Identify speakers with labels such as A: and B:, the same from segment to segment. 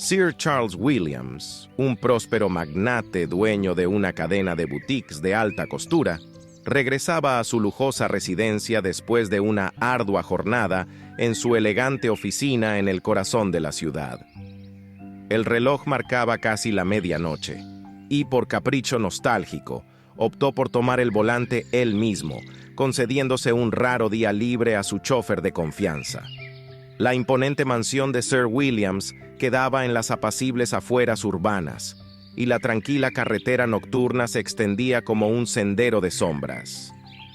A: Sir Charles Williams, un próspero magnate dueño de una cadena de boutiques de alta costura, regresaba a su lujosa residencia después de una ardua jornada en su elegante oficina en el corazón de la ciudad. El reloj marcaba casi la medianoche, y por capricho nostálgico, optó por tomar el volante él mismo, concediéndose un raro día libre a su chofer de confianza. La imponente mansión de Sir Williams quedaba en las apacibles afueras urbanas, y la tranquila carretera nocturna se extendía como un sendero de sombras.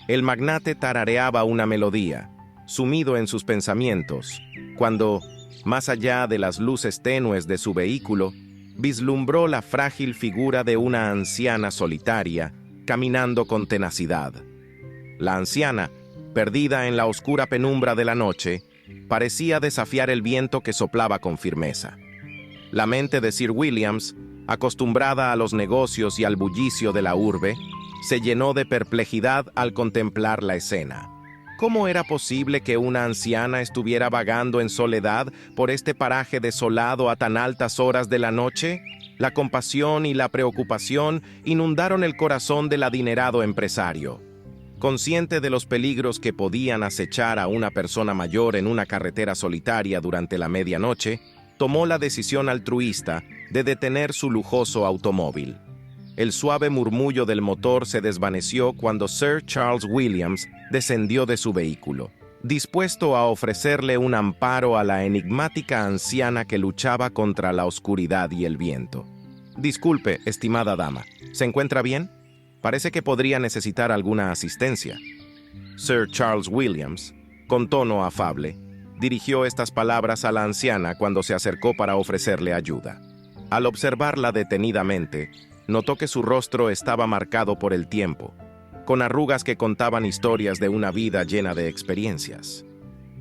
A: El magnate tarareaba una melodía, sumido en sus pensamientos, cuando, más allá de las luces tenues de su vehículo, vislumbró la frágil figura de una anciana solitaria, caminando con tenacidad. La anciana, perdida en la oscura penumbra de la noche, parecía desafiar el viento que soplaba con firmeza. La mente de Sir Williams, acostumbrada a los negocios y al bullicio de la urbe, se llenó de perplejidad al contemplar la escena. ¿Cómo era posible que una anciana estuviera vagando en soledad por este paraje desolado a tan altas horas de la noche? La compasión y la preocupación inundaron el corazón del adinerado empresario. Consciente de los peligros que podían acechar a una persona mayor en una carretera solitaria durante la medianoche, tomó la decisión altruista de detener su lujoso automóvil. El suave murmullo del motor se desvaneció cuando Sir Charles Williams descendió de su vehículo, dispuesto a ofrecerle un amparo a la enigmática anciana que luchaba contra la oscuridad y el viento. «Disculpe, estimada dama, ¿se encuentra bien? Parece que podría necesitar alguna asistencia». Sir Charles Williams, con tono afable, dirigió estas palabras a la anciana cuando se acercó para ofrecerle ayuda. Al observarla detenidamente, notó que su rostro estaba marcado por el tiempo, con arrugas que contaban historias de una vida llena de experiencias.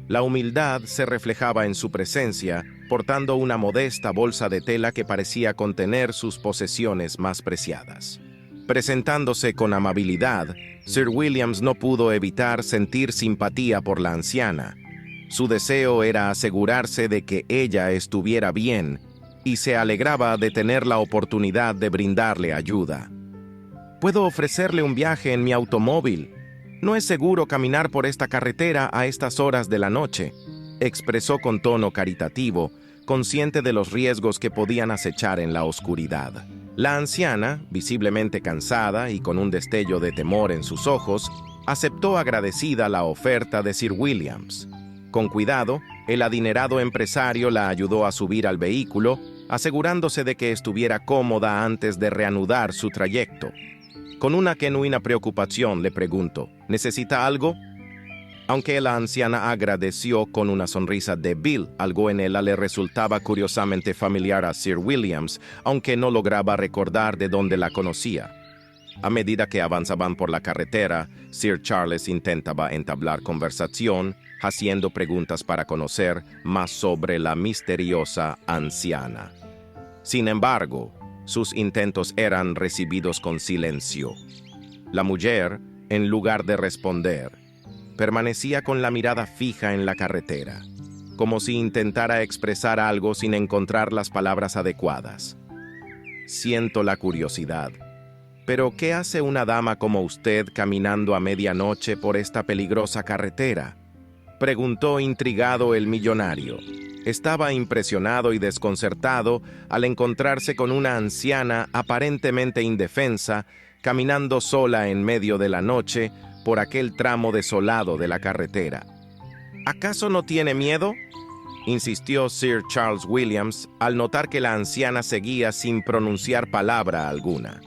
A: La humildad se reflejaba en su presencia, portando una modesta bolsa de tela que parecía contener sus posesiones más preciadas. Presentándose con amabilidad, Sir Williams no pudo evitar sentir simpatía por la anciana. Su deseo era asegurarse de que ella estuviera bien, y se alegraba de tener la oportunidad de brindarle ayuda. «Puedo ofrecerle un viaje en mi automóvil. No es seguro caminar por esta carretera a estas horas de la noche», expresó con tono caritativo, consciente de los riesgos que podían acechar en la oscuridad. La anciana, visiblemente cansada y con un destello de temor en sus ojos, aceptó agradecida la oferta de Sir Williams. Con cuidado, el adinerado empresario la ayudó a subir al vehículo, asegurándose de que estuviera cómoda antes de reanudar su trayecto. Con una genuina preocupación le preguntó, ¿necesita algo? Aunque la anciana agradeció con una sonrisa débil, algo en ella le resultaba curiosamente familiar a Sir Williams, aunque no lograba recordar de dónde la conocía. A medida que avanzaban por la carretera, Sir Charles intentaba entablar conversación, haciendo preguntas para conocer más sobre la misteriosa anciana. Sin embargo, sus intentos eran recibidos con silencio. La mujer, en lugar de responder, permanecía con la mirada fija en la carretera, como si intentara expresar algo sin encontrar las palabras adecuadas. «Siento la curiosidad. Pero, ¿qué hace una dama como usted caminando a medianoche por esta peligrosa carretera?», preguntó intrigado el millonario. Estaba impresionado y desconcertado al encontrarse con una anciana aparentemente indefensa, caminando sola en medio de la noche por aquel tramo desolado de la carretera. «¿Acaso no tiene miedo?», insistió Sir Charles Williams al notar que la anciana seguía sin pronunciar palabra alguna.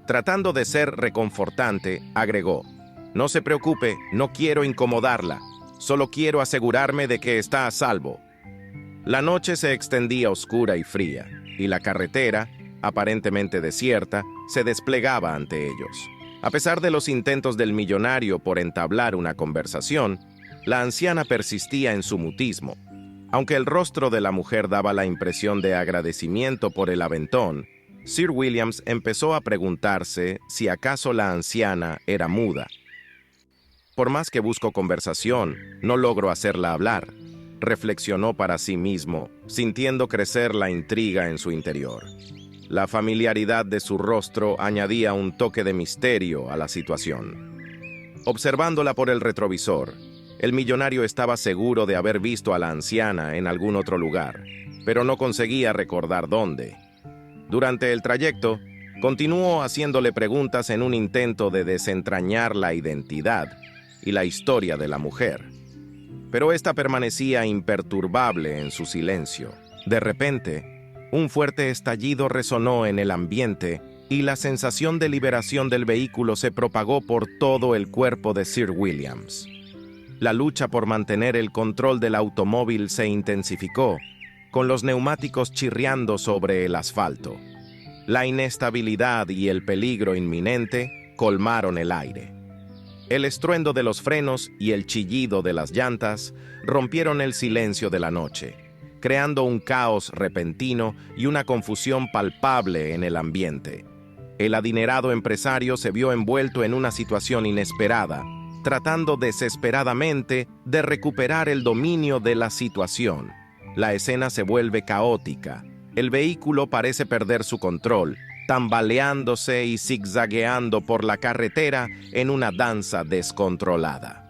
A: Tratando de ser reconfortante, agregó, «No se preocupe, no quiero incomodarla. Solo quiero asegurarme de que está a salvo». La noche se extendía oscura y fría, y la carretera, aparentemente desierta, se desplegaba ante ellos. A pesar de los intentos del millonario por entablar una conversación, la anciana persistía en su mutismo. Aunque el rostro de la mujer daba la impresión de agradecimiento por el aventón, Sir Williams empezó a preguntarse si acaso la anciana era muda. «Por más que busco conversación, no logro hacerla hablar», reflexionó para sí mismo, sintiendo crecer la intriga en su interior. La familiaridad de su rostro añadía un toque de misterio a la situación. Observándola por el retrovisor, el millonario estaba seguro de haber visto a la anciana en algún otro lugar, pero no conseguía recordar dónde. Durante el trayecto, continuó haciéndole preguntas en un intento de desentrañar la identidad y la historia de la mujer. Pero ésta permanecía imperturbable en su silencio. De repente, un fuerte estallido resonó en el ambiente y la sensación de liberación del vehículo se propagó por todo el cuerpo de Sir Williams. La lucha por mantener el control del automóvil se intensificó, con los neumáticos chirriando sobre el asfalto. La inestabilidad y el peligro inminente colmaron el aire. El estruendo de los frenos y el chillido de las llantas rompieron el silencio de la noche, creando un caos repentino y una confusión palpable en el ambiente. El adinerado empresario se vio envuelto en una situación inesperada, tratando desesperadamente de recuperar el dominio de la situación. La escena se vuelve caótica. El vehículo parece perder su control, tambaleándose y zigzagueando por la carretera en una danza descontrolada.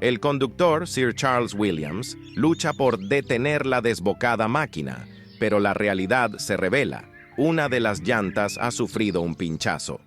A: El conductor, Sir Charles Williams, lucha por detener la desbocada máquina, pero la realidad se revela. Una de las llantas ha sufrido un pinchazo.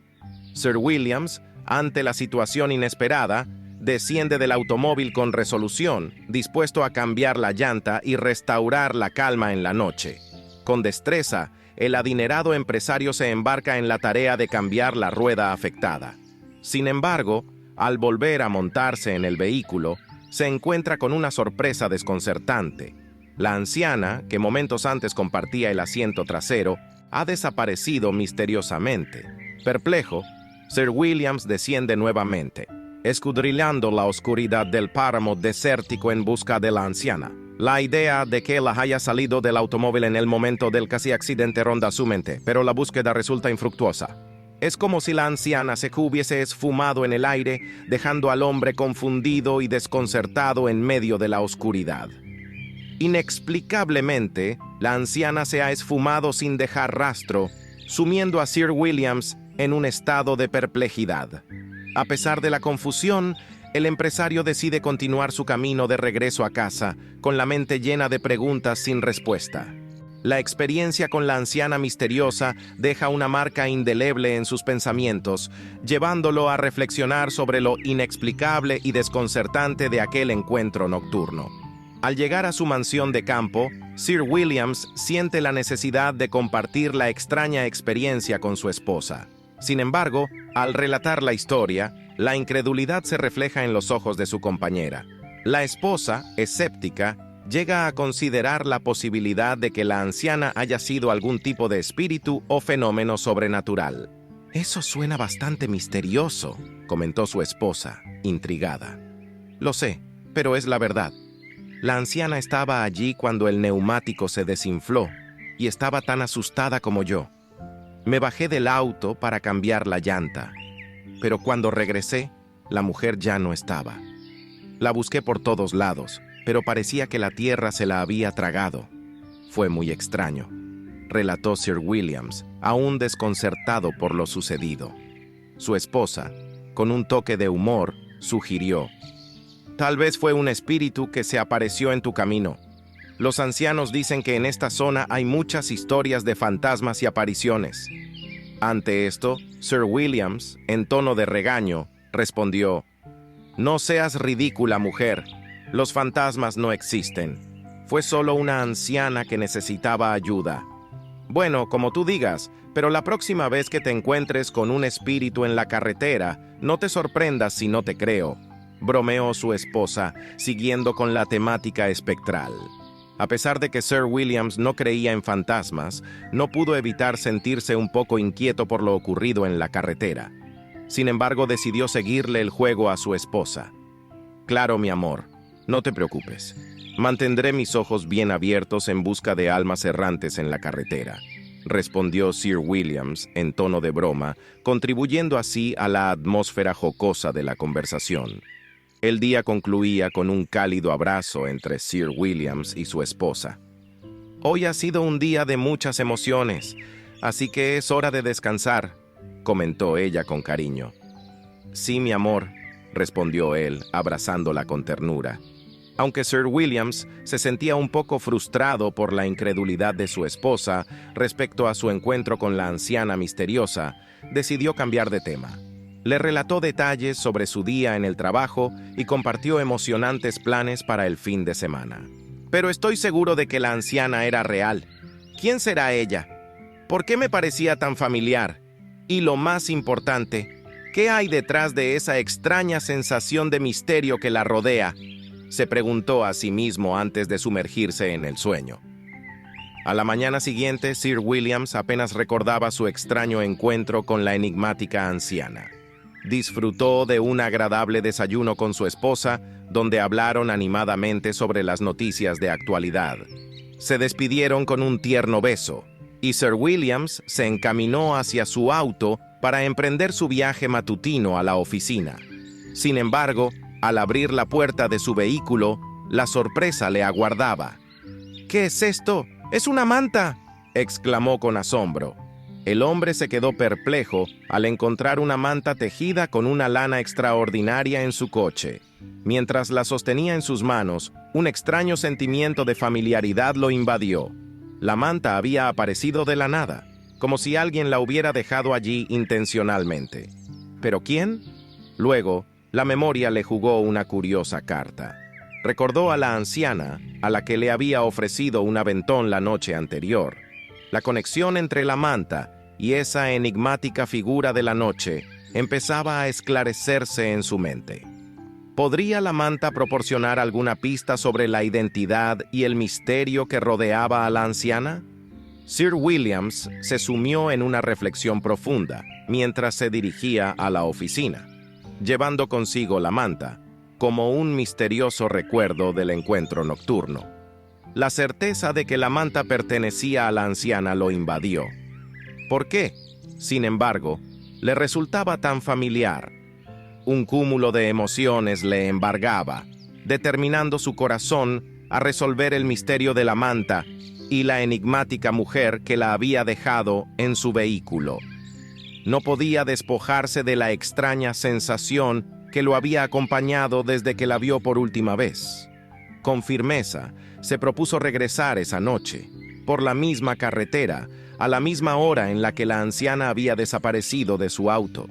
A: Sir Williams, ante la situación inesperada, desciende del automóvil con resolución, dispuesto a cambiar la llanta y restaurar la calma en la noche. Con destreza, el adinerado empresario se embarca en la tarea de cambiar la rueda afectada. Sin embargo, al volver a montarse en el vehículo, se encuentra con una sorpresa desconcertante. La anciana, que momentos antes compartía el asiento trasero, ha desaparecido misteriosamente. Perplejo, Sir Williams desciende nuevamente, escudriñando la oscuridad del páramo desértico en busca de la anciana. La idea de que ella haya salido del automóvil en el momento del casi accidente ronda su mente, pero la búsqueda resulta infructuosa. Es como si la anciana se hubiese esfumado en el aire, dejando al hombre confundido y desconcertado en medio de la oscuridad. Inexplicablemente, la anciana se ha esfumado sin dejar rastro, sumiendo a Sir Williams en un estado de perplejidad. A pesar de la confusión, el empresario decide continuar su camino de regreso a casa, con la mente llena de preguntas sin respuesta. La experiencia con la anciana misteriosa deja una marca indeleble en sus pensamientos, llevándolo a reflexionar sobre lo inexplicable y desconcertante de aquel encuentro nocturno. Al llegar a su mansión de campo, Sir Williams siente la necesidad de compartir la extraña experiencia con su esposa. Sin embargo, al relatar la historia, la incredulidad se refleja en los ojos de su compañera. La esposa, escéptica, llega a considerar la posibilidad de que la anciana haya sido algún tipo de espíritu o fenómeno sobrenatural. «Eso suena bastante misterioso», comentó su esposa, intrigada. «Lo sé, pero es la verdad. La anciana estaba allí cuando el neumático se desinfló y estaba tan asustada como yo. Me bajé del auto para cambiar la llanta, pero cuando regresé, la mujer ya no estaba. La busqué por todos lados, pero parecía que la tierra se la había tragado. Fue muy extraño», relató Sir Williams, aún desconcertado por lo sucedido. Su esposa, con un toque de humor, sugirió: «Tal vez fue un espíritu que se apareció en tu camino. Los ancianos dicen que en esta zona hay muchas historias de fantasmas y apariciones». Ante esto, Sir Williams, en tono de regaño, respondió: «No seas ridícula, mujer. Los fantasmas no existen. Fue solo una anciana que necesitaba ayuda». «Bueno, como tú digas, pero la próxima vez que te encuentres con un espíritu en la carretera, no te sorprendas si no te creo», bromeó su esposa, siguiendo con la temática espectral. A pesar de que Sir Williams no creía en fantasmas, no pudo evitar sentirse un poco inquieto por lo ocurrido en la carretera. Sin embargo, decidió seguirle el juego a su esposa. «Claro, mi amor, no te preocupes. Mantendré mis ojos bien abiertos en busca de almas errantes en la carretera», respondió Sir Williams en tono de broma, contribuyendo así a la atmósfera jocosa de la conversación. El día concluía con un cálido abrazo entre Sir Williams y su esposa. «Hoy ha sido un día de muchas emociones, así que es hora de descansar», comentó ella con cariño. «Sí, mi amor», respondió él, abrazándola con ternura. Aunque Sir Williams se sentía un poco frustrado por la incredulidad de su esposa respecto a su encuentro con la anciana misteriosa, decidió cambiar de tema. Le relató detalles sobre su día en el trabajo y compartió emocionantes planes para el fin de semana. «Pero estoy seguro de que la anciana era real. ¿Quién será ella? ¿Por qué me parecía tan familiar? Y lo más importante, ¿qué hay detrás de esa extraña sensación de misterio que la rodea?», se preguntó a sí mismo antes de sumergirse en el sueño. A la mañana siguiente, Sir Williams apenas recordaba su extraño encuentro con la enigmática anciana. Disfrutó de un agradable desayuno con su esposa, donde hablaron animadamente sobre las noticias de actualidad. Se despidieron con un tierno beso, y Sir Williams se encaminó hacia su auto para emprender su viaje matutino a la oficina. Sin embargo, al abrir la puerta de su vehículo, la sorpresa le aguardaba. «¿Qué es esto? ¡Es una manta!», exclamó con asombro. El hombre se quedó perplejo al encontrar una manta tejida con una lana extraordinaria en su coche. Mientras la sostenía en sus manos, un extraño sentimiento de familiaridad lo invadió. La manta había aparecido de la nada, como si alguien la hubiera dejado allí intencionalmente. ¿Pero quién? Luego, la memoria le jugó una curiosa carta. Recordó a la anciana, a la que le había ofrecido un aventón la noche anterior. La conexión entre la manta y esa enigmática figura de la noche empezaba a esclarecerse en su mente. ¿Podría la manta proporcionar alguna pista sobre la identidad y el misterio que rodeaba a la anciana? Sir Williams se sumió en una reflexión profunda mientras se dirigía a la oficina, llevando consigo la manta como un misterioso recuerdo del encuentro nocturno. La certeza de que la manta pertenecía a la anciana lo invadió. ¿Por qué, sin embargo, le resultaba tan familiar? Un cúmulo de emociones le embargaba, determinando su corazón a resolver el misterio de la manta y la enigmática mujer que la había dejado en su vehículo. No podía despojarse de la extraña sensación que lo había acompañado desde que la vio por última vez. Con firmeza, se propuso regresar esa noche, por la misma carretera, a la misma hora en la que la anciana había desaparecido de su auto.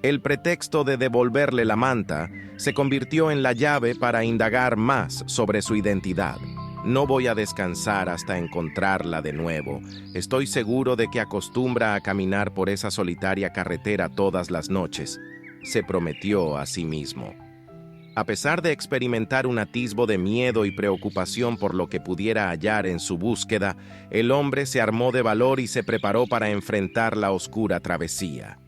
A: El pretexto de devolverle la manta se convirtió en la llave para indagar más sobre su identidad. «No voy a descansar hasta encontrarla de nuevo. Estoy seguro de que acostumbra a caminar por esa solitaria carretera todas las noches», se prometió a sí mismo. A pesar de experimentar un atisbo de miedo y preocupación por lo que pudiera hallar en su búsqueda, el hombre se armó de valor y se preparó para enfrentar la oscura travesía.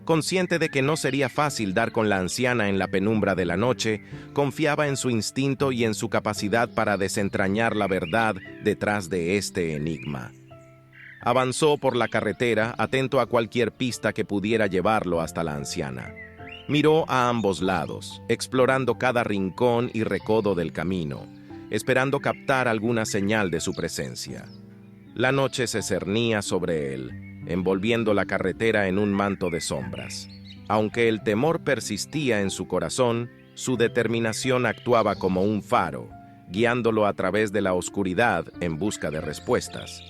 A: Consciente de que no sería fácil dar con la anciana en la penumbra de la noche, confiaba en su instinto y en su capacidad para desentrañar la verdad detrás de este enigma. Avanzó por la carretera, atento a cualquier pista que pudiera llevarlo hasta la anciana. Miró a ambos lados, explorando cada rincón y recodo del camino, esperando captar alguna señal de su presencia. La noche se cernía sobre él, envolviendo la carretera en un manto de sombras. Aunque el temor persistía en su corazón, su determinación actuaba como un faro, guiándolo a través de la oscuridad en busca de respuestas.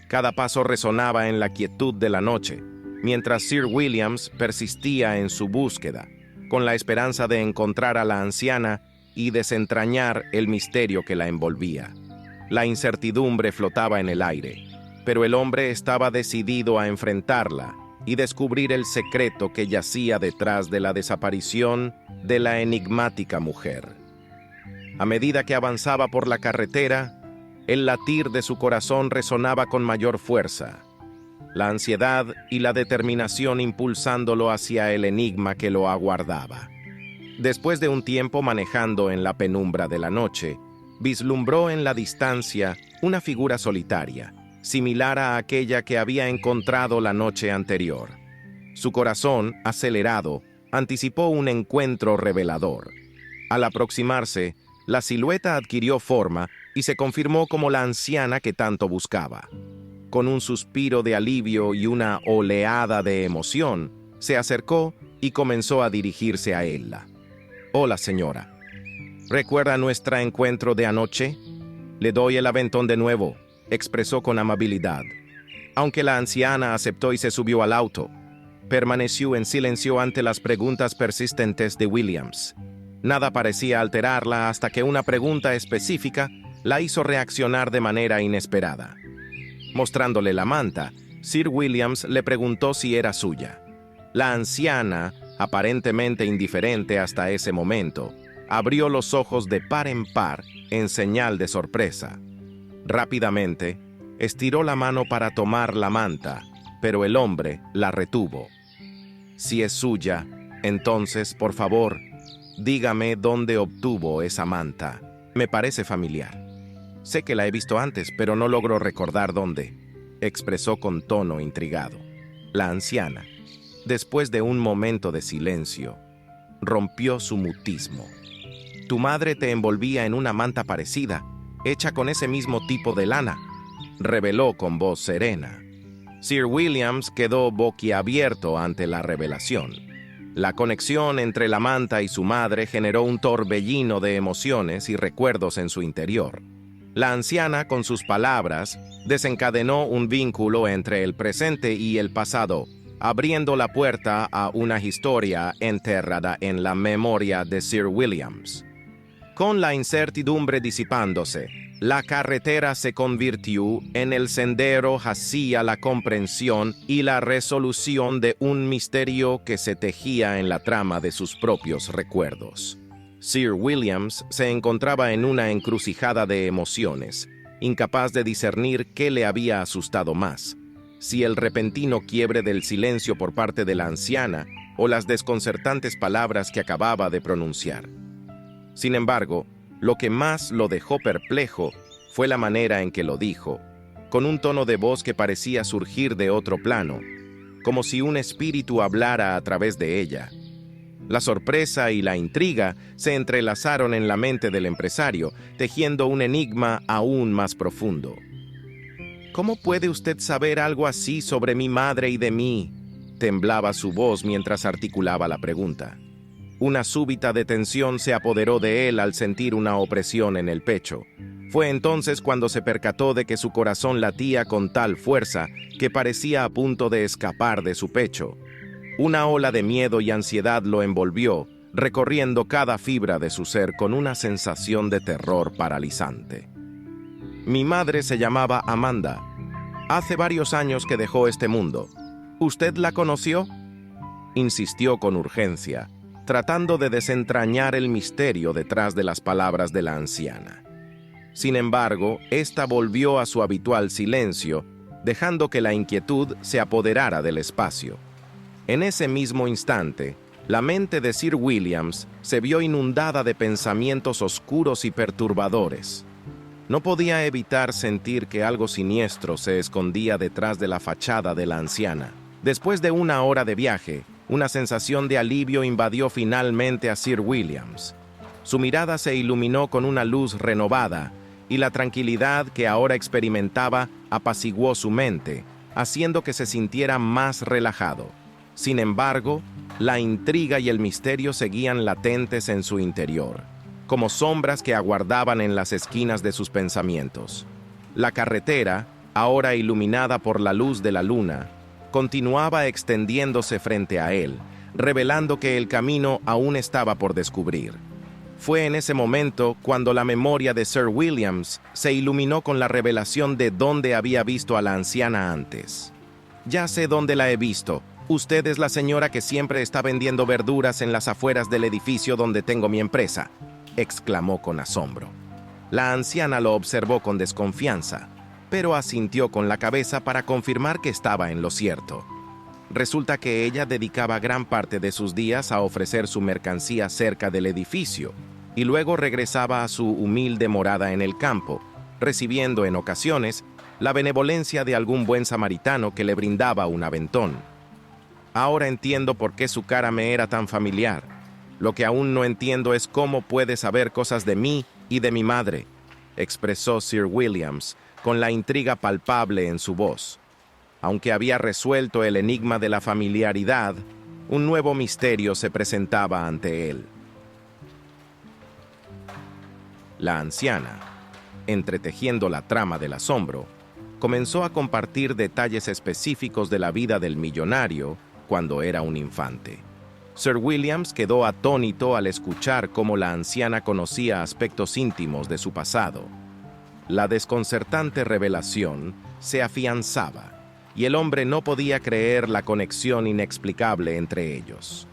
A: Cada paso resonaba en la quietud de la noche, mientras Sir Williams persistía en su búsqueda, con la esperanza de encontrar a la anciana y desentrañar el misterio que la envolvía. La incertidumbre flotaba en el aire, pero el hombre estaba decidido a enfrentarla y descubrir el secreto que yacía detrás de la desaparición de la enigmática mujer. A medida que avanzaba por la carretera, el latir de su corazón resonaba con mayor fuerza, la ansiedad y la determinación impulsándolo hacia el enigma que lo aguardaba. Después de un tiempo manejando en la penumbra de la noche, vislumbró en la distancia una figura solitaria, similar a aquella que había encontrado la noche anterior. Su corazón, acelerado, anticipó un encuentro revelador. Al aproximarse, la silueta adquirió forma y se confirmó como la anciana que tanto buscaba. Con un suspiro de alivio y una oleada de emoción, se acercó y comenzó a dirigirse a ella. «Hola, señora. ¿Recuerda nuestro encuentro de anoche? Le doy el aventón de nuevo», expresó con amabilidad. Aunque la anciana aceptó y se subió al auto, permaneció en silencio ante las preguntas persistentes de Williams. Nada parecía alterarla hasta que una pregunta específica la hizo reaccionar de manera inesperada. Mostrándole la manta, Sir Williams le preguntó si era suya. La anciana, aparentemente indiferente hasta ese momento, abrió los ojos de par en par en señal de sorpresa. Rápidamente, estiró la mano para tomar la manta, pero el hombre la retuvo. «Si es suya, entonces, por favor, dígame dónde obtuvo esa manta. Me parece familiar. Sé que la he visto antes, pero no logro recordar dónde», expresó con tono intrigado. La anciana, después de un momento de silencio, rompió su mutismo. «Tu madre te envolvía en una manta parecida, hecha con ese mismo tipo de lana», reveló con voz serena. Sir Williams quedó boquiabierto ante la revelación. La conexión entre la manta y su madre generó un torbellino de emociones y recuerdos en su interior. La anciana, con sus palabras, desencadenó un vínculo entre el presente y el pasado, abriendo la puerta a una historia enterrada en la memoria de Sir Williams. Con la incertidumbre disipándose, la carretera se convirtió en el sendero hacia la comprensión y la resolución de un misterio que se tejía en la trama de sus propios recuerdos. Sir Williams se encontraba en una encrucijada de emociones, incapaz de discernir qué le había asustado más, si el repentino quiebre del silencio por parte de la anciana o las desconcertantes palabras que acababa de pronunciar. Sin embargo, lo que más lo dejó perplejo fue la manera en que lo dijo, con un tono de voz que parecía surgir de otro plano, como si un espíritu hablara a través de ella. La sorpresa y la intriga se entrelazaron en la mente del empresario, tejiendo un enigma aún más profundo. «¿Cómo puede usted saber algo así sobre mi madre y de mí?», temblaba su voz mientras articulaba la pregunta. Una súbita detención se apoderó de él al sentir una opresión en el pecho. Fue entonces cuando se percató de que su corazón latía con tal fuerza que parecía a punto de escapar de su pecho. Una ola de miedo y ansiedad lo envolvió, recorriendo cada fibra de su ser con una sensación de terror paralizante. «Mi madre se llamaba Amanda. Hace varios años que dejó este mundo. ¿Usted la conoció?», insistió con urgencia, tratando de desentrañar el misterio detrás de las palabras de la anciana. Sin embargo, ésta volvió a su habitual silencio, dejando que la inquietud se apoderara del espacio. En ese mismo instante, la mente de Sir Williams se vio inundada de pensamientos oscuros y perturbadores. No podía evitar sentir que algo siniestro se escondía detrás de la fachada de la anciana. Después de una hora de viaje, una sensación de alivio invadió finalmente a Sir Williams. Su mirada se iluminó con una luz renovada, y la tranquilidad que ahora experimentaba apaciguó su mente, haciendo que se sintiera más relajado. Sin embargo, la intriga y el misterio seguían latentes en su interior, como sombras que aguardaban en las esquinas de sus pensamientos. La carretera, ahora iluminada por la luz de la luna, continuaba extendiéndose frente a él, revelando que el camino aún estaba por descubrir. Fue en ese momento cuando la memoria de Sir Williams se iluminó con la revelación de dónde había visto a la anciana antes. «Ya sé dónde la he visto. Usted es la señora que siempre está vendiendo verduras en las afueras del edificio donde tengo mi empresa», exclamó con asombro. La anciana lo observó con desconfianza, pero asintió con la cabeza para confirmar que estaba en lo cierto. Resulta que ella dedicaba gran parte de sus días a ofrecer su mercancía cerca del edificio, y luego regresaba a su humilde morada en el campo, recibiendo en ocasiones la benevolencia de algún buen samaritano que le brindaba un aventón. Ahora entiendo por qué su cara me era tan familiar. Lo que aún no entiendo es cómo puede saber cosas de mí y de mi madre, expresó Sir Williams, con la intriga palpable en su voz. Aunque había resuelto el enigma de la familiaridad, un nuevo misterio se presentaba ante él. La anciana, entretejiendo la trama del asombro, comenzó a compartir detalles específicos de la vida del millonario cuando era un infante. Sir Williams quedó atónito al escuchar cómo la anciana conocía aspectos íntimos de su pasado. La desconcertante revelación se afianzaba, y el hombre no podía creer la conexión inexplicable entre ellos.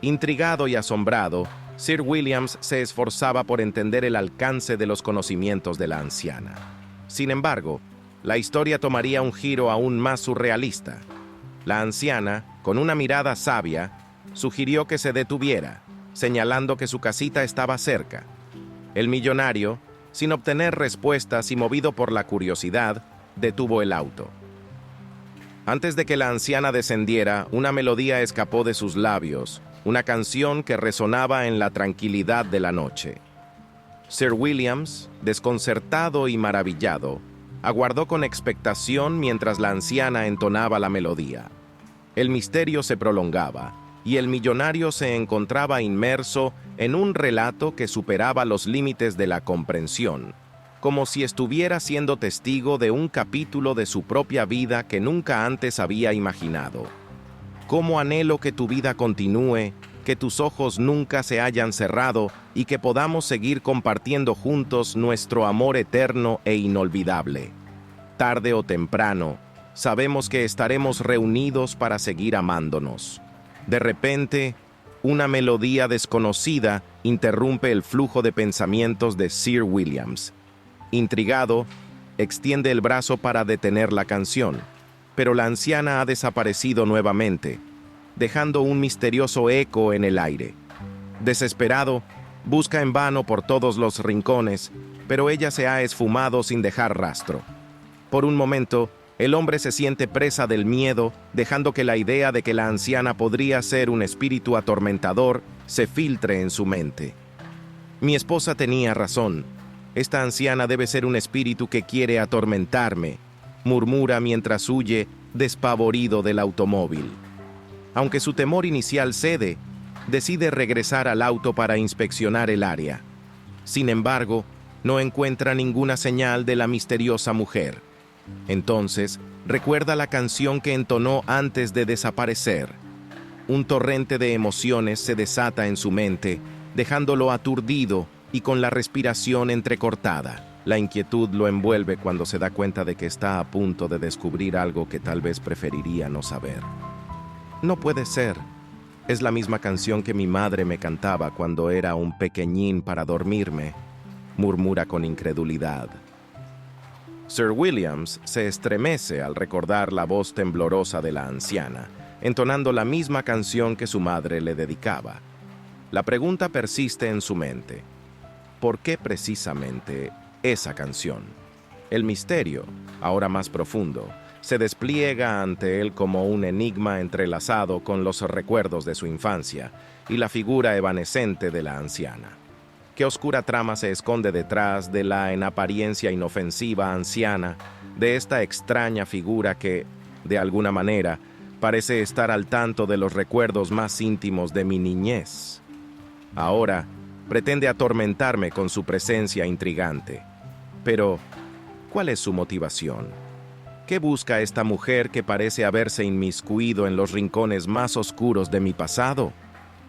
A: Intrigado y asombrado, Sir Williams se esforzaba por entender el alcance de los conocimientos de la anciana. Sin embargo, la historia tomaría un giro aún más surrealista. La anciana, con una mirada sabia, sugirió que se detuviera, señalando que su casita estaba cerca. El millonario, sin obtener respuestas y movido por la curiosidad, detuvo el auto. Antes de que la anciana descendiera, una melodía escapó de sus labios, una canción que resonaba en la tranquilidad de la noche. Sir Williams, desconcertado y maravillado, aguardó con expectación mientras la anciana entonaba la melodía. El misterio se prolongaba, y el millonario se encontraba inmerso en un relato que superaba los límites de la comprensión, como si estuviera siendo testigo de un capítulo de su propia vida que nunca antes había imaginado. Cómo anhelo que tu vida continúe, que tus ojos nunca se hayan cerrado y que podamos seguir compartiendo juntos nuestro amor eterno e inolvidable. Tarde o temprano, sabemos que estaremos reunidos para seguir amándonos. De repente, una melodía desconocida interrumpe el flujo de pensamientos de Sir Williams. Intrigado, extiende el brazo para detener la canción, pero la anciana ha desaparecido nuevamente, dejando un misterioso eco en el aire. Desesperado, busca en vano por todos los rincones, pero ella se ha esfumado sin dejar rastro. Por un momento, el hombre se siente presa del miedo, dejando que la idea de que la anciana podría ser un espíritu atormentador se filtre en su mente. Mi esposa tenía razón. Esta anciana debe ser un espíritu que quiere atormentarme, murmura mientras huye, despavorido del automóvil. Aunque su temor inicial cede, decide regresar al auto para inspeccionar el área. Sin embargo, no encuentra ninguna señal de la misteriosa mujer. Entonces, recuerda la canción que entonó antes de desaparecer. Un torrente de emociones se desata en su mente, dejándolo aturdido y con la respiración entrecortada. La inquietud lo envuelve cuando se da cuenta de que está a punto de descubrir algo que tal vez preferiría no saber. No puede ser. Es la misma canción que mi madre me cantaba cuando era un pequeñín para dormirme, murmura con incredulidad. Sir Williams se estremece al recordar la voz temblorosa de la anciana, entonando la misma canción que su madre le dedicaba. La pregunta persiste en su mente. ¿Por qué precisamente esa canción? El misterio, ahora más profundo, se despliega ante él como un enigma entrelazado con los recuerdos de su infancia y la figura evanescente de la anciana. ¿Qué oscura trama se esconde detrás de la en apariencia inofensiva anciana, de esta extraña figura que, de alguna manera, parece estar al tanto de los recuerdos más íntimos de mi niñez? Ahora, pretende atormentarme con su presencia intrigante. Pero, ¿cuál es su motivación? ¿Qué busca esta mujer que parece haberse inmiscuido en los rincones más oscuros de mi pasado?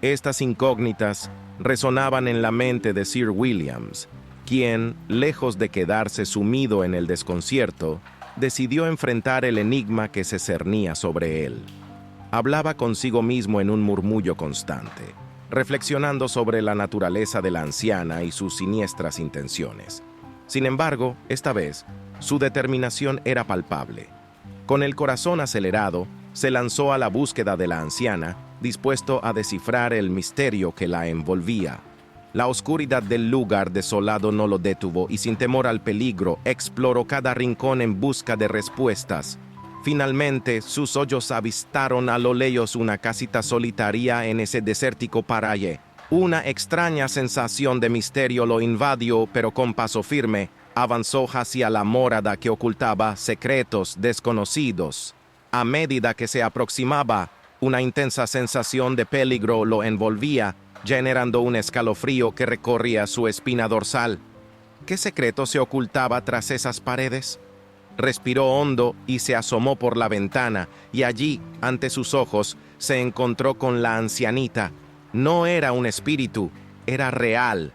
A: Estas incógnitas resonaban en la mente de Sir Williams, quien, lejos de quedarse sumido en el desconcierto, decidió enfrentar el enigma que se cernía sobre él. Hablaba consigo mismo en un murmullo constante, reflexionando sobre la naturaleza de la anciana y sus siniestras intenciones. Sin embargo, esta vez, su determinación era palpable. Con el corazón acelerado, se lanzó a la búsqueda de la anciana, dispuesto a descifrar el misterio que la envolvía. La oscuridad del lugar desolado no lo detuvo y sin temor al peligro, exploró cada rincón en busca de respuestas. Finalmente, sus ojos avistaron a lo lejos una casita solitaria en ese desértico paraje. Una extraña sensación de misterio lo invadió, pero con paso firme avanzó hacia la morada que ocultaba secretos desconocidos. A medida que se aproximaba, una intensa sensación de peligro lo envolvía, generando un escalofrío que recorría su espina dorsal. ¿Qué secreto se ocultaba tras esas paredes? Respiró hondo y se asomó por la ventana, y allí, ante sus ojos, se encontró con la ancianita. No era un espíritu, era real.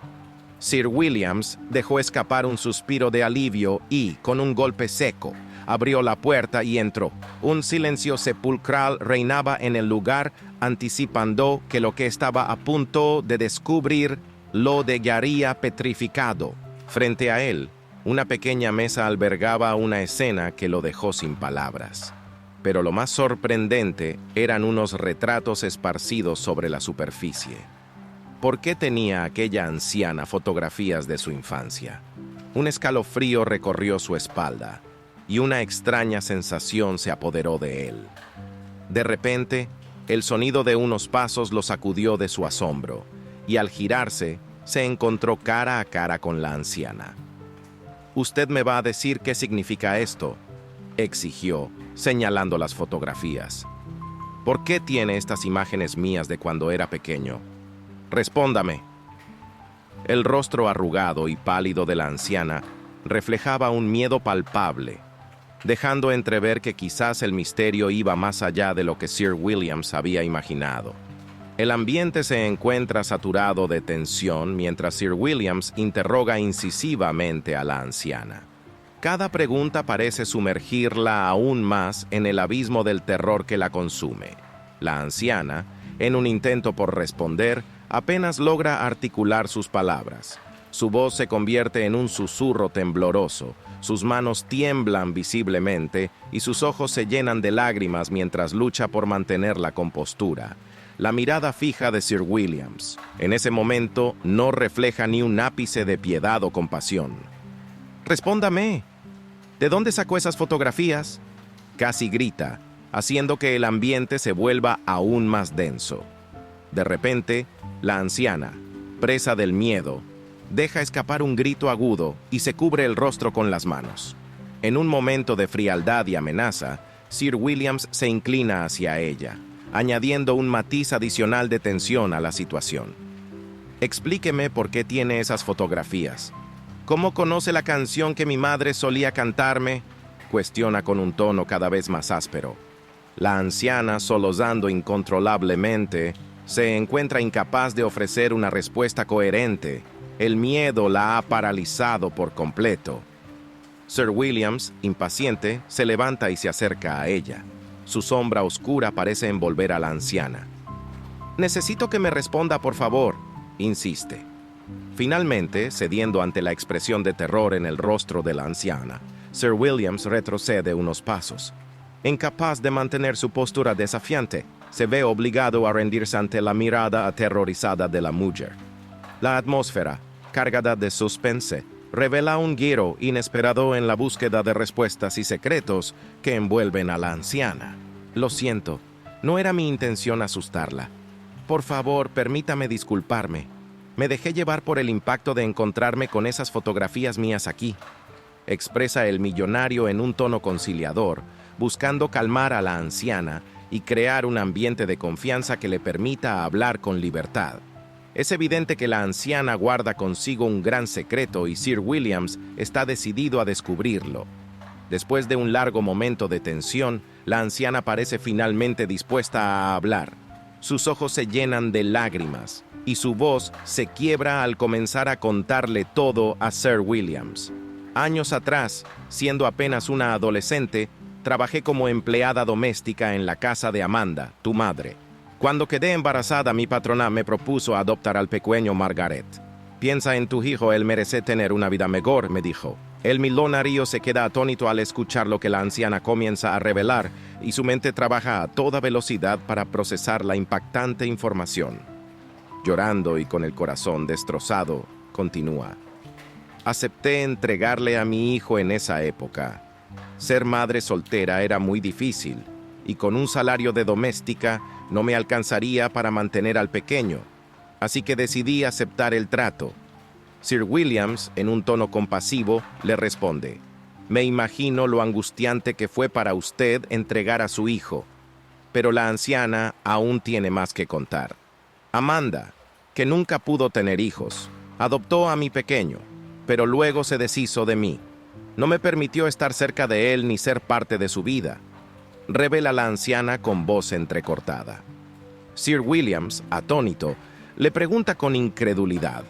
A: Sir Williams dejó escapar un suspiro de alivio y, con un golpe seco, abrió la puerta y entró. Un silencio sepulcral reinaba en el lugar, anticipando que lo que estaba a punto de descubrir lo dejaría petrificado. Frente a él, una pequeña mesa albergaba una escena que lo dejó sin palabras. Pero lo más sorprendente eran unos retratos esparcidos sobre la superficie. ¿Por qué tenía aquella anciana fotografías de su infancia? Un escalofrío recorrió su espalda y una extraña sensación se apoderó de él. De repente, el sonido de unos pasos lo sacudió de su asombro, y al girarse, se encontró cara a cara con la anciana. «Usted me va a decir qué significa esto», exigió, señalando las fotografías. «¿Por qué tiene estas imágenes mías de cuando era pequeño? Respóndame». El rostro arrugado y pálido de la anciana reflejaba un miedo palpable, dejando entrever que quizás el misterio iba más allá de lo que Sir Williams había imaginado. El ambiente se encuentra saturado de tensión mientras Sir Williams interroga incisivamente a la anciana. Cada pregunta parece sumergirla aún más en el abismo del terror que la consume. La anciana, en un intento por responder, apenas logra articular sus palabras. Su voz se convierte en un susurro tembloroso, sus manos tiemblan visiblemente y sus ojos se llenan de lágrimas mientras lucha por mantener la compostura. La mirada fija de Sir Williams, en ese momento, no refleja ni un ápice de piedad o compasión. «Respóndame. ¿De dónde sacó esas fotografías?», casi grita, haciendo que el ambiente se vuelva aún más denso. De repente, la anciana, presa del miedo, deja escapar un grito agudo y se cubre el rostro con las manos. En un momento de frialdad y amenaza, Sir Williams se inclina hacia ella, añadiendo un matiz adicional de tensión a la situación. «Explíqueme por qué tiene esas fotografías. ¿Cómo conoce la canción que mi madre solía cantarme?», cuestiona con un tono cada vez más áspero. La anciana, solozando incontrolablemente, se encuentra incapaz de ofrecer una respuesta coherente. El miedo la ha paralizado por completo. Sir Williams, impaciente, se levanta y se acerca a ella. Su sombra oscura parece envolver a la anciana. «Necesito que me responda, por favor», insiste. Finalmente, cediendo ante la expresión de terror en el rostro de la anciana, Sir Williams retrocede unos pasos. Incapaz de mantener su postura desafiante, se ve obligado a rendirse ante la mirada aterrorizada de la mujer. La atmósfera, cargada de suspense, revela un giro inesperado en la búsqueda de respuestas y secretos que envuelven a la anciana. «Lo siento, no era mi intención asustarla. Por favor, permítame disculparme. Me dejé llevar por el impacto de encontrarme con esas fotografías mías aquí», expresa el millonario en un tono conciliador, buscando calmar a la anciana y crear un ambiente de confianza que le permita hablar con libertad. Es evidente que la anciana guarda consigo un gran secreto y Sir Williams está decidido a descubrirlo. Después de un largo momento de tensión, la anciana parece finalmente dispuesta a hablar. Sus ojos se llenan de lágrimas y su voz se quiebra al comenzar a contarle todo a Sir Williams. «Años atrás, siendo apenas una adolescente, trabajé como empleada doméstica en la casa de Amanda, tu madre. Cuando quedé embarazada, mi patrona me propuso adoptar al pequeño Margaret. Piensa en tu hijo, él merece tener una vida mejor», me dijo. El millonario se queda atónito al escuchar lo que la anciana comienza a revelar y su mente trabaja a toda velocidad para procesar la impactante información. Llorando y con el corazón destrozado, continúa. «Acepté entregarle a mi hijo en esa época. Ser madre soltera era muy difícil y con un salario de doméstica no me alcanzaría para mantener al pequeño. así que decidí aceptar el trato. Sir Williams, en un tono compasivo, le responde: «Me imagino lo angustiante que fue para usted entregar a su hijo, pero la anciana aún tiene más que contar. Amanda, que nunca pudo tener hijos, adoptó a mi pequeño, pero luego se deshizo de mí. No me permitió estar cerca de él ni ser parte de su vida», revela la anciana con voz entrecortada. Sir Williams, atónito, le pregunta con incredulidad: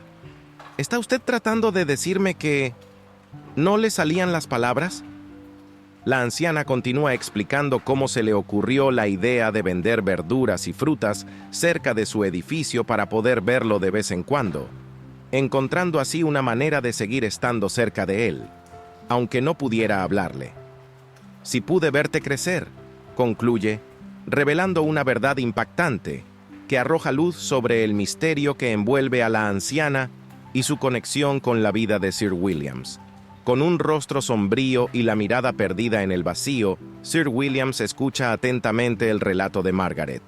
A: «¿Está usted tratando de decirme que no le salían las palabras?». La anciana continúa explicando cómo se le ocurrió la idea de vender verduras y frutas cerca de su edificio para poder verlo de vez en cuando, encontrando así una manera de seguir estando cerca de él, aunque no pudiera hablarle. «Si pude verte crecer», concluye, revelando una verdad impactante que arroja luz sobre el misterio que envuelve a la anciana y su conexión con la vida de Sir Williams. Con un rostro sombrío y la mirada perdida en el vacío, Sir Williams escucha atentamente el relato de Margaret.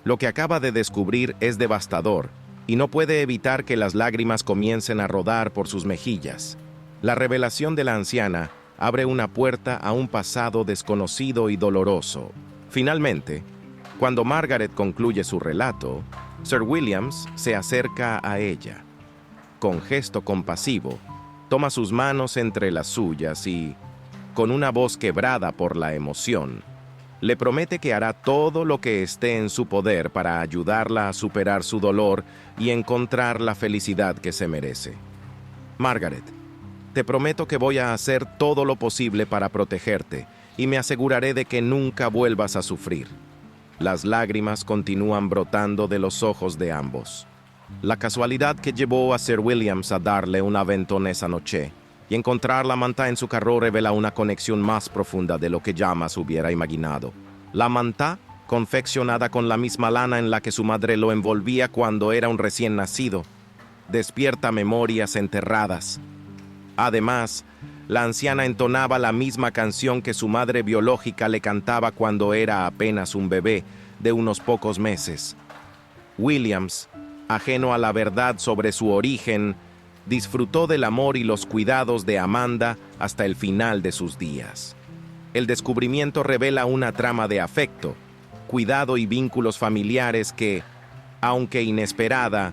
A: Lo que acaba de descubrir es devastador, y no puede evitar que las lágrimas comiencen a rodar por sus mejillas. La revelación de la anciana abre una puerta a un pasado desconocido y doloroso. Finalmente, cuando Margaret concluye su relato, Sir Williams se acerca a ella. Con gesto compasivo, toma sus manos entre las suyas y, con una voz quebrada por la emoción, le promete que hará todo lo que esté en su poder para ayudarla a superar su dolor y encontrar la felicidad que se merece. «Margaret, te prometo que voy a hacer todo lo posible para protegerte y me aseguraré de que nunca vuelvas a sufrir». Las lágrimas continúan brotando de los ojos de ambos. La casualidad que llevó a Sir Williams a darle un aventón esa noche y encontrar la manta en su carro revela una conexión más profunda de lo que jamás hubiera imaginado. La manta, confeccionada con la misma lana en la que su madre lo envolvía cuando era un recién nacido, despierta memorias enterradas. Además, la anciana entonaba la misma canción que su madre biológica le cantaba cuando era apenas un bebé de unos pocos meses. Williams, ajeno a la verdad sobre su origen, disfrutó del amor y los cuidados de Amanda hasta el final de sus días. El descubrimiento revela una trama de afecto, cuidado y vínculos familiares que, aunque inesperada,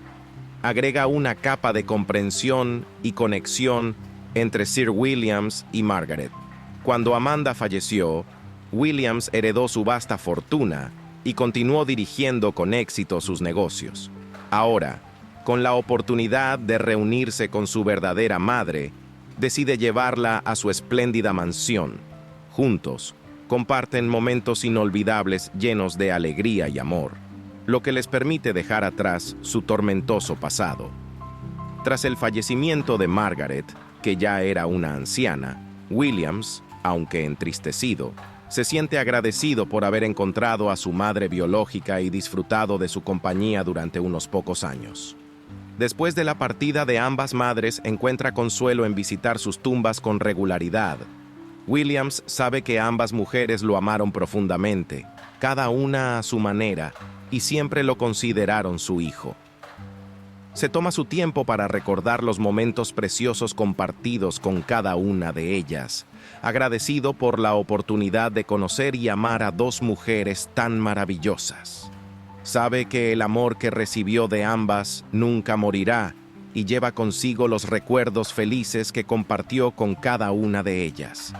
A: agrega una capa de comprensión y conexión entre Sir Williams y Margaret. Cuando Amanda falleció, Williams heredó su vasta fortuna y continuó dirigiendo con éxito sus negocios. Ahora, con la oportunidad de reunirse con su verdadera madre, decide llevarla a su espléndida mansión. Juntos, comparten momentos inolvidables llenos de alegría y amor, lo que les permite dejar atrás su tormentoso pasado. Tras el fallecimiento de Margaret, que ya era una anciana, Williams, aunque entristecido, se siente agradecido por haber encontrado a su madre biológica y disfrutado de su compañía durante unos pocos años. Después de la partida de ambas madres, encuentra consuelo en visitar sus tumbas con regularidad. Williams sabe que ambas mujeres lo amaron profundamente, cada una a su manera, y siempre lo consideraron su hijo. Se toma su tiempo para recordar los momentos preciosos compartidos con cada una de ellas, agradecido por la oportunidad de conocer y amar a dos mujeres tan maravillosas. Sabe que el amor que recibió de ambas nunca morirá y lleva consigo los recuerdos felices que compartió con cada una de ellas.